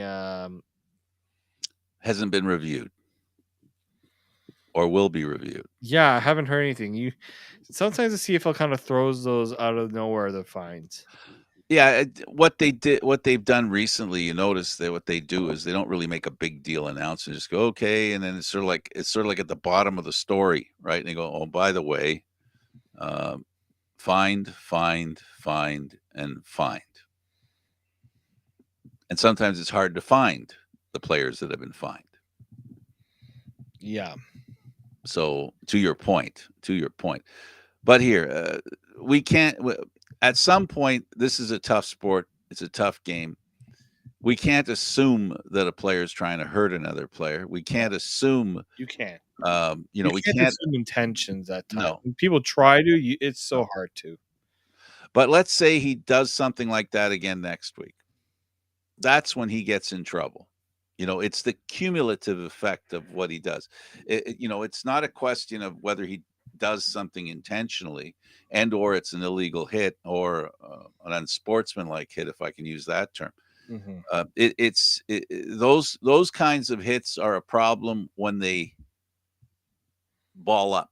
Hasn't been reviewed or will be reviewed. Yeah, I haven't heard anything. You sometimes the CFL kind of throws those out of nowhere. The fines. Yeah, what they've done recently, you notice that what they do is they don't really make a big deal announcement. Just go, okay, and then it's sort of like at the bottom of the story, right? And they go, oh, by the way, um, find, and find. And sometimes it's hard to find the players that have been fined. Yeah, So to your point. But here, we can't. At some point, this is a tough sport. It's a tough game. We can't assume that a player is trying to hurt another player. We no, can't assume. you can't. You We can't can't. assume intentions at times. No, When people try to, it's no. so hard to. But let's say he does something like that again next week. That's when he gets in trouble. It's the cumulative effect of what he does. It's not a question of whether he does something intentionally and or it's an illegal hit or an unsportsmanlike hit, if I can use that term. Mhm. Those kinds of hits are a problem when they ball up,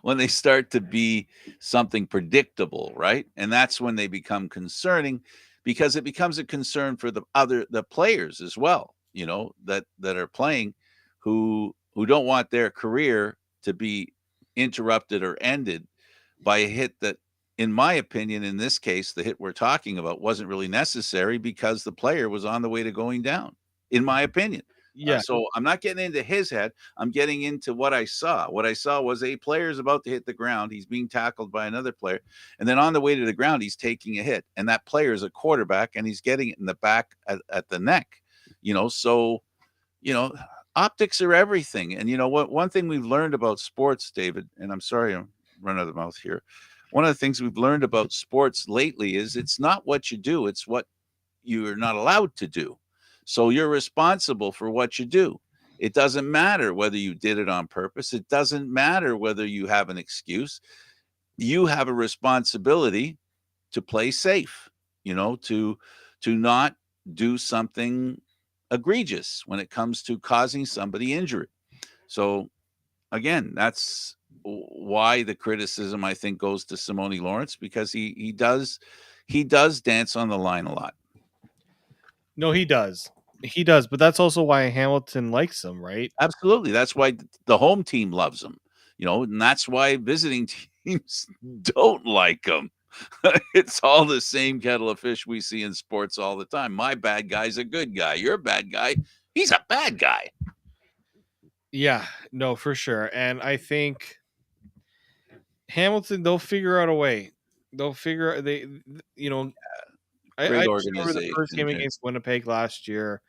when they start to be something predictable, right? And that's when they become concerning because it becomes a concern for the players as well, that are playing who don't want their career to be interrupted or ended by a hit that, in my opinion, in this case, the hit we're talking about wasn't really necessary because the player was on the way to going down, in my opinion. Yeah, So I'm not getting into his head. I'm getting into what I saw. What I saw was a player is about to hit the ground. He's being tackled by another player. And then on the way to the ground, he's taking a hit. And that player is a quarterback and he's getting it in the back at the neck. So, you know, optics are everything. And you know what? One thing we've learned about sports, David, and I'm sorry I'm running out of the mouth here. One of the things we've learned about sports lately is it's not what you do, it's what you're not allowed to do. So you're responsible for what you do. It doesn't matter whether you did it on purpose. It doesn't matter whether you have an excuse. You have a responsibility to play safe, to not do something egregious when it comes to causing somebody injury. So again, that's why the criticism I think goes to Simone Lawrence because he does dance on the line a lot. no, he does. He does, but that's also why Hamilton likes him, right? Absolutely. That's why the home team loves him, and that's why visiting teams don't like him. It's all the same kettle of fish we see in sports all the time. My bad guy's a good guy. Your bad guy, he's a bad guy. Yeah, no, for sure. And I think Hamilton, they'll figure out a way. They'll figure they, you know, I Great just remember the first organization. game against Winnipeg last year.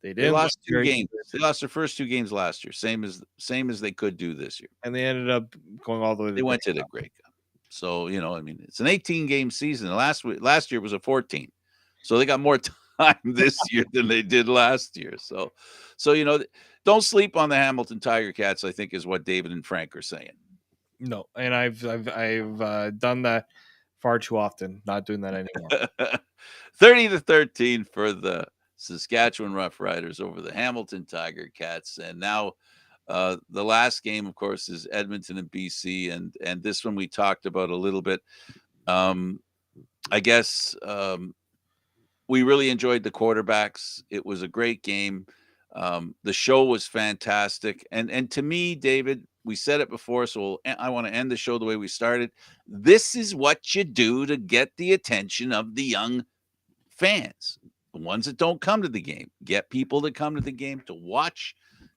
They They didn't look lost two very games. good, They lost their first two games last year, same as they could do this year. and they ended up going all the way to They the Grey went to the Cup. Grey Cup. So, it's an 18 game season. Last year was a 14. So they got more time this year than they did last year. So don't sleep on the Hamilton Tiger Cats, I think is what David and Frank are saying. No, and I've done that far too often. Not doing that anymore. 30-13 for the Saskatchewan Roughriders over the Hamilton Tiger Cats. And now the last game, of course, is Edmonton and BC. And this one we talked about a little bit. I guess we really enjoyed the quarterbacks. It was a great game. The show was fantastic. And to me, David, we said it before, so I want to end the show the way we started. This is what you do to get the attention of the young fans, the ones that don't come to the game. Get people to come to the game to watch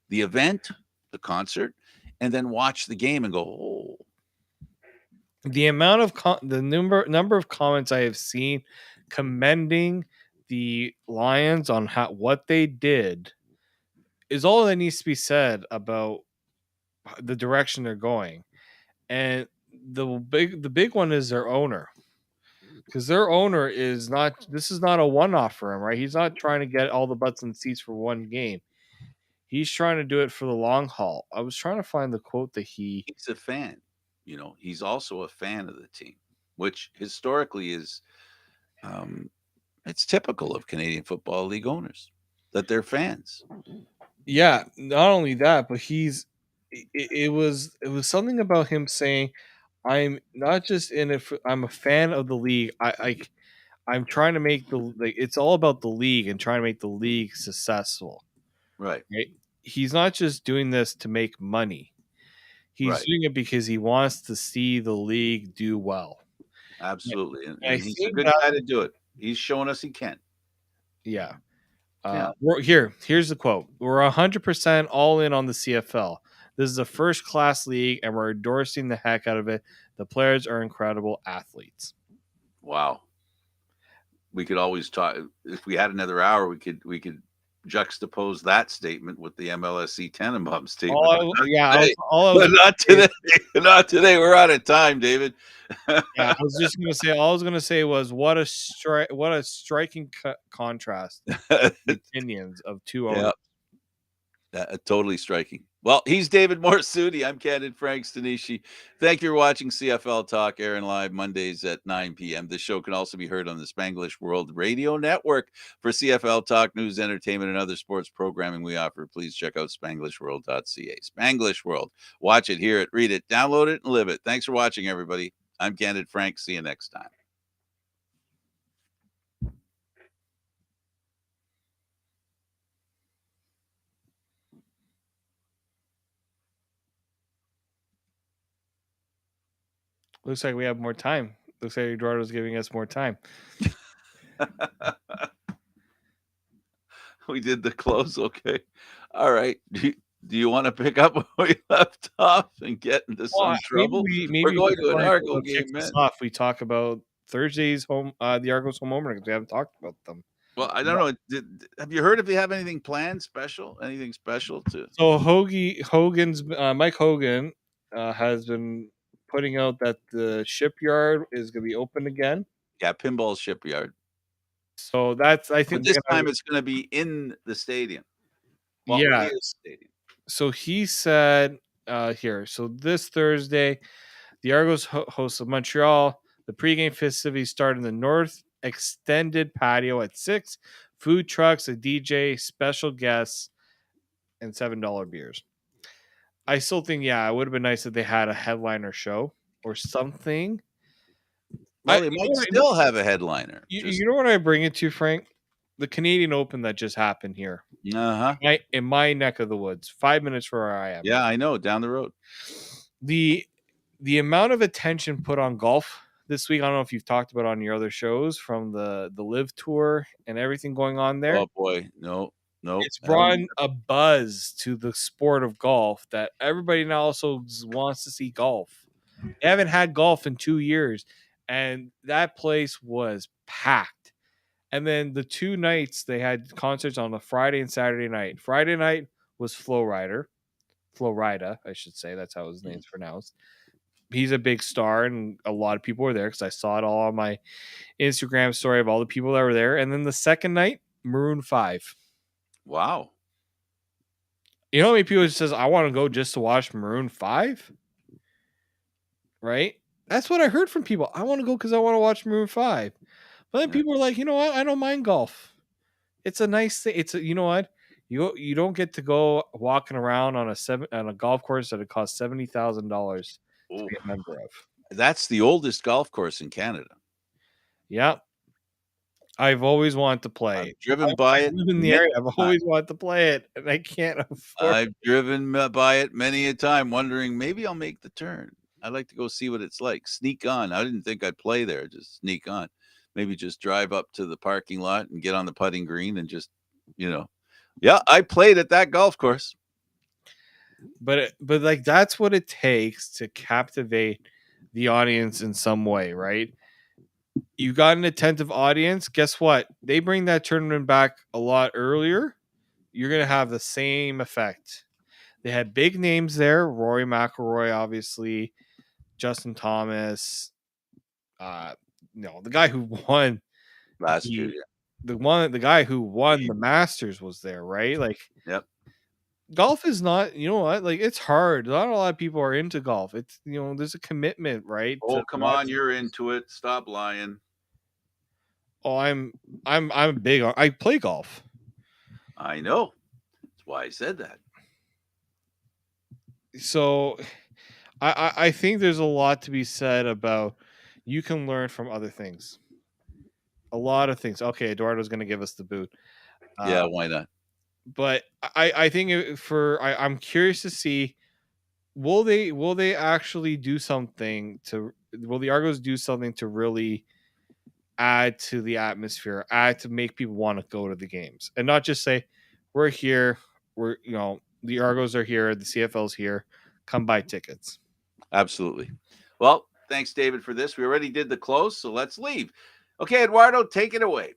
the event, the concert, and then watch the game and go, oh, The amount of the number of comments I have seen commending the Lions on what they did is all that needs to be said about the direction they're going. And the big one is their owner. because their owner is not. This is not a one-off for him, right? He's not trying to get all the butts and seats for one game. He's trying to do it for the long haul. I was trying to find the quote that he. He's a fan. He's also a fan of the team, which historically is um, it's typical of Canadian Football League owners that they're fans. Yeah, not only that, but it was something about him saying, "I'm not just in it. I'm a fan of the league. I'm trying to make it's all about the league and trying to make the league successful." Right, Right? He's not just doing this to make money. He's right, doing it because he wants to see the league do well. Yeah, absolutely, and, and I and he's a think good that guy to do it. He's shown us he can. yeah. Yeah. Here's the quote. We're 100% all in on the CFL. This is a first class league and we're endorsing the heck out of it. The players are incredible athletes. Wow. We could always talk if we had another hour. We could juxtapose that statement with the MLSC Tenenbaum statement, but not today. All I was But gonna not say, today. Not today. We're out of time, David. yeah, I was just gonna say all I was gonna say was what a striking contrast the opinions of two Yeah, owners. totally striking. Well, he's David Morassutti. I'm Candid Frank Stanisci. Thank you for watching CFL Talk, airing live Mondays at 9 p.m. This show can also be heard on the Spanglish World Radio Network. For CFL Talk, news, entertainment, and other sports programming we offer, please check out spanglishworld.ca. Spanglish World. Watch it, hear it, read it, download it, and live it. Thanks for watching, everybody. I'm Candid Frank. See you next time. Looks like we have more time. Looks like Eduardo's giving us more time. We did the close. Okay. All right. Do you want to pick up where we left off and get into Well, some trouble? We're maybe going to an before Argo Eduardo game, kicks us man. off, we talk about Thursday's the Argos home opener because we haven't talked about them. Well, I don't know. Have you heard if they have anything planned special? Anything special to? So Mike Hogan has been putting out that the shipyard is going to be open again. Yeah, Pinball Shipyard. So that's I But think this they're gonna time it's going to be in the stadium. Well, yeah. his stadium. So he said here. So this Thursday, the Argos host of Montreal. The pregame festivities start in the North Extended Patio at 6. Food trucks, a DJ, special guests, and $7 beers. I still think, yeah, it would have been nice if they had a headliner show or something. Well, they might still have a headliner. You know what I bring it to, Frank? The Canadian Open that just happened here. Uh-huh. In my neck of the woods, 5 minutes from where I am. Yeah, I know. Down the road. The amount of attention put on golf this week, I don't know if you've talked about on your other shows from the Live Tour and everything going on there. Oh boy, no. It's brought a buzz to the sport of golf that everybody now also wants to see golf. They haven't had golf in 2 years, and that place was packed. And then the 2 nights they had concerts on the Friday and Saturday night. Friday night was Florida, I should say. That's how his name's pronounced. He's a big star, and a lot of people were there because I saw it all on my Instagram story of all the people that were there. And then the second night, Maroon 5. Wow. You know how many people says I want to go just to watch Maroon 5? Right? That's what I heard from people. I want to go because I want to watch Maroon 5. But then people are like, you know what? I don't mind golf. It's a nice thing. You know what? You don't get to go walking around on a golf course that it costs $70,000 to be a member of. That's the oldest golf course in Canada. Yeah. I've always wanted to play. I've driven by it. In the area, I've always wanted to play it, and I can't afford. I've driven by it many a time, wondering maybe I'll make the turn. I'd like to go see what it's like. Sneak on. I didn't think I'd play there. Just sneak on. Maybe just drive up to the parking lot and get on the putting green and just, yeah, I played at that golf course. But like that's what it takes to captivate the audience in some way, right? You got an attentive audience. Guess what? They bring that tournament back a lot earlier. You're gonna have the same effect. They had big names there: Rory McIlroy, obviously, Justin Thomas, the guy who won Last year, the yeah. the guy who won the Masters was there, right? Like Yep. golf is not, you know what? Like it's hard. Not a lot of people are into golf. It's there's a commitment, right? To Oh, come on, watching. you're into it. Stop lying. Oh, I'm big on. I play golf. I know. That's why I said that. So I think there's a lot to be said about you can learn from other things. A lot of things. Okay, Eduardo's going to give us the boot. Yeah, Uh, why not? but I think I'm curious to see will they actually do something to will the Argos do something to really add to the atmosphere, add to make people want to go to the games, and not just say we're here, we're the Argos are here, the CFL's here, come buy tickets. Absolutely. Well, thanks, David, for this. We already did the close, so let's leave. Okay, Eduardo, take it away.